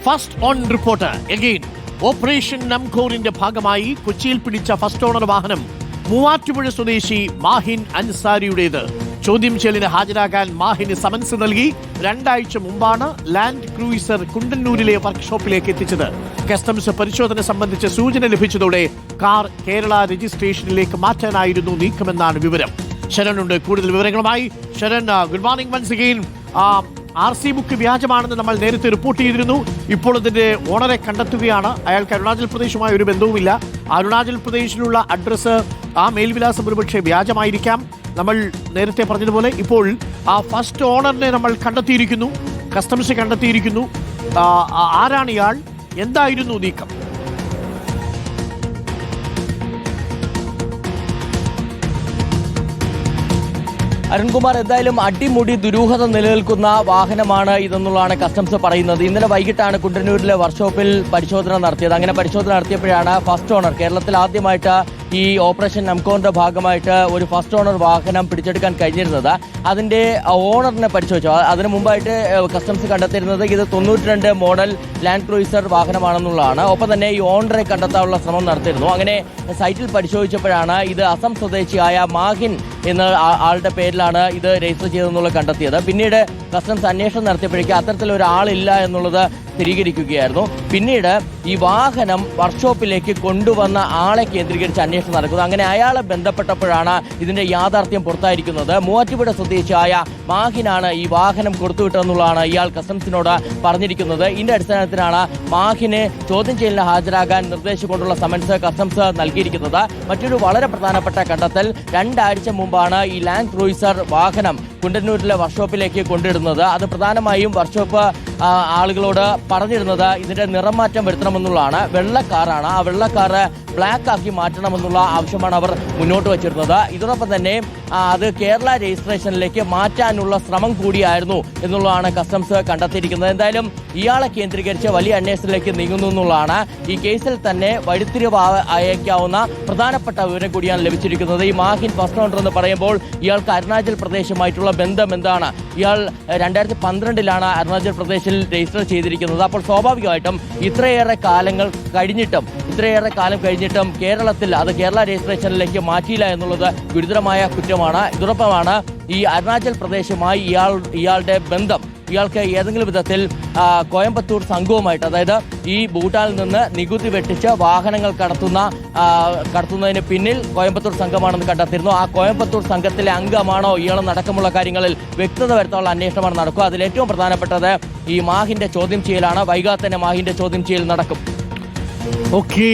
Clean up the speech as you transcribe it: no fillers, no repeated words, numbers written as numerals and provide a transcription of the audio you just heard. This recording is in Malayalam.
First on Reporter again. Operation നംകോറിന്റെ ഭാഗമായി കൊച്ചിയിൽ പിടിച്ച ഫസ്റ്റ് ഓണർ വാഹനം മൂവാറ്റുപുഴ സ്വദേശി മാഹിൻ അൻസാരിയുടേത്. ചോദ്യം ചെയ്യലിന് ഹാജരാകാൻ മാഹിന് സമൻസ് നൽകി. 2 ആഴ്ച മുമ്പാണ് ലാൻഡ് ക്രൂയിസർ കുണ്ടന്നൂരിലെ വർക്ക്ഷോപ്പിലേക്ക് എത്തിച്ചത്. കസ്റ്റംസ് പരിശോധന സംബന്ധിച്ച സൂചന ലഭിച്ചതോടെ കാർ കേരള രജിസ്ട്രേഷനിലേക്ക് മാറ്റാനായിരുന്നു നീക്കമെന്നാണ് വിവരം. ശരൺ കൂടുതൽ വിവരങ്ങളുമായി. Sharan, good morning once again. RC book വ്യാജമാണെന്ന് നമ്മൾ നേരത്തെ റിപ്പോർട്ട് ചെയ്തിരുന്നു. ഇപ്പോൾ അതിന്റെ ഓണറെ കണ്ടെത്തുകയാണ്. അയാൾക്ക് അരുണാചൽ പ്രദേശുമായി ഒരു ബന്ധവുമില്ല. അരുണാചൽ പ്രദേശിലുള്ള അഡ്രസ്സ്, ആ മേൽവിലാസം ഒരുപക്ഷെ വ്യാജമായിരിക്കാം. നമ്മൾ നേരത്തെ പറഞ്ഞതുപോലെ ഇപ്പോൾ ആ ഫസ്റ്റ് ഓണറിനെ നമ്മൾ കണ്ടെത്തിയിരിക്കുന്നു, കസ്റ്റംസ് കണ്ടെത്തിയിരിക്കുന്നു. ആരാണ് ഇയാൾ? എന്തായിരുന്നു നീക്കം? അരുൺകുമാർ, എന്തായാലും അടിമുടി ദുരൂഹത നിലനിൽക്കുന്ന വാഹനമാണ് ഇതെന്നുള്ളതാണ് കസ്റ്റംസ് പറയുന്നത്. ഇന്നലെ വൈകിട്ടാണ് കുണ്ടന്നൂരിലെ വർക്ക്ഷോപ്പിൽ പരിശോധന നടത്തിയത്. അങ്ങനെ പരിശോധന നടത്തിയപ്പോഴാണ് ഫസ്റ്റ് ഓണർ, കേരളത്തിൽ ആദ്യമായിട്ട് ഈ ഓപ്പറേഷൻ നംകോറിന്റെ ഭാഗമായിട്ട് ഒരു ഫസ്റ്റ് ഓണർ വാഹനം പിടിച്ചെടുക്കാൻ കഴിഞ്ഞിരുന്നത്. അതിന്റെ ഓണറിനെ പരിശോധിച്ചു. അതിനു മുമ്പായിട്ട് കസ്റ്റംസ് കണ്ടെത്തിയിരുന്നത് ഇത് 92 മോഡൽ ലാൻഡ് ക്രൂയിസർ വാഹനമാണെന്നുള്ളതാണ്. ഒപ്പം തന്നെ ഈ ഓണറെ കണ്ടെത്താനുള്ള ശ്രമം നടത്തിയിരുന്നു. അങ്ങനെ സൈറ്റിൽ പരിശോധിച്ചപ്പോഴാണ് ഇത് അസം സ്വദേശിയായ മാഹിൻ എന്ന ആളുടെ പേരിലാണ് ഇത് രജിസ്റ്റർ ചെയ്തതെന്നുള്ളത് കണ്ടെത്തിയത്. പിന്നീട് കസ്റ്റംസ് അന്വേഷണം നടത്തിയപ്പോഴേക്കും അത്തരത്തിലൊരാളില്ല എന്നുള്ളത് സ്ഥിരീകരിക്കുകയായിരുന്നു. പിന്നീട് ഈ വാഹനം വർക്ക്ഷോപ്പിലേക്ക് കൊണ്ടുവന്ന ആളെ കേന്ദ്രീകരിച്ച് അന്വേഷണം നടക്കുന്നത്. അങ്ങനെ അയാളെ ബന്ധപ്പെട്ടപ്പോഴാണ് ഇതിന്റെ യാഥാർത്ഥ്യം പുറത്തായിരിക്കുന്നത്. മൂവാറ്റുപുഴ സ്വദേശിയായ മാഹിനാണ് ഈ വാഹനം കൊടുത്തുവിട്ടെന്നുള്ളതാണ് ഇയാൾ കസ്റ്റംസിനോട് പറഞ്ഞിരിക്കുന്നത്. ഇതിന്റെ അടിസ്ഥാനത്തിലാണ് മാഹിനെ ചോദ്യം ചെയ്യലിന് ഹാജരാകാൻ നിർദ്ദേശിച്ചുകൊണ്ടുള്ള സമൻസ് കസ്റ്റംസ് നൽകിയിരിക്കുന്നത്. മറ്റൊരു വളരെ പ്രധാനപ്പെട്ട കണ്ടെത്തൽ, 2 ആഴ്ച മുമ്പാണ് ഈ ലാൻഡ് ക്രൂയിസർ വാഹനം കുണ്ടന്നൂരിലെ വർക്ക്ഷോപ്പിലേക്ക് കൊണ്ടിടുന്നത്. അത് പ്രധാനമായും വർക്ക്ഷോപ്പ് ആളുകളോട് പറഞ്ഞിരുന്നത് ഇതിന്റെ നിറമാറ്റം വരുത്തണമെന്നുള്ളതാണ്. വെള്ളക്കാറാണ്, ആ വെള്ളക്കാറ് ബ്ലാക്ക് ആക്കി മാറ്റണമെന്നുള്ള ആവശ്യമാണ് അവർ മുന്നോട്ട് വച്ചിരുന്നത്. ഇതോടൊപ്പം തന്നെ അത് കേരള രജിസ്ട്രേഷനിലേക്ക് മാറ്റാനുള്ള ശ്രമം കൂടിയായിരുന്നു എന്നുള്ളതാണ് കസ്റ്റംസ് കണ്ടെത്തിയിരിക്കുന്നത്. എന്തായാലും ഇയാളെ കേന്ദ്രീകരിച്ച് വലിയ അന്വേഷണത്തിലേക്ക് നീങ്ങുന്നു എന്നുള്ളതാണ്. ഈ കേസിൽ തന്നെ വഴിത്തിരിവ് അയക്കാവുന്ന പ്രധാനപ്പെട്ട വിവരം കൂടിയാണ് ലഭിച്ചിരിക്കുന്നത്. ഈ മാഹിൻ ഫസ്റ്റ് ഓണർ എന്ന് പറയുമ്പോൾ ഇയാൾക്ക് അരുണാചൽ പ്രദേശുമായിട്ടുള്ള ബന്ധം എന്താണ്? ഇയാൾ 2012 അരുണാചൽ പ്രദേശിൽ രജിസ്റ്റർ ചെയ്തിരിക്കുന്നത്. അപ്പോൾ സ്വാഭാവികമായിട്ടും ഇത്രയേറെ കാലം കഴിഞ്ഞിട്ടും കേരളത്തിൽ അത് കേരള രജിസ്ട്രേഷനിലേക്ക് മാറ്റിയില്ല എന്നുള്ളത് ഗുരുതരമായ കുറ്റമാണ്. ഇതോടൊപ്പമാണ് ഈ അരുണാചൽ പ്രദേശുമായി ഇയാളുടെ ബന്ധം. ഇയാൾക്ക് ഏതെങ്കിലും വിധത്തിൽ കോയമ്പത്തൂർ സംഘവുമായിട്ട്, അതായത് ഈ ഭൂട്ടാനിൽ നിന്ന് നികുതി വെട്ടിച്ച് വാഹനങ്ങൾ കടത്തുന്നതിന് പിന്നിൽ കോയമ്പത്തൂർ സംഘമാണെന്ന് കണ്ടെത്തിയിരുന്നു. ആ കോയമ്പത്തൂർ സംഘത്തിലെ അംഗമാണോ ഇയാളെന്നടക്കമുള്ള കാര്യങ്ങളിൽ വ്യക്തത വരുത്താനുള്ള അന്വേഷണമാണ് നടക്കുക. അതിൽ ഏറ്റവും പ്രധാനപ്പെട്ടത് ഈ മാഹിന്റെ ചോദ്യം ചെയ്യലാണ്. വൈകാതെ തന്നെ മാഹിന്റെ ചോദ്യം ചെയ്യൽ നടക്കും. ഓക്കേ.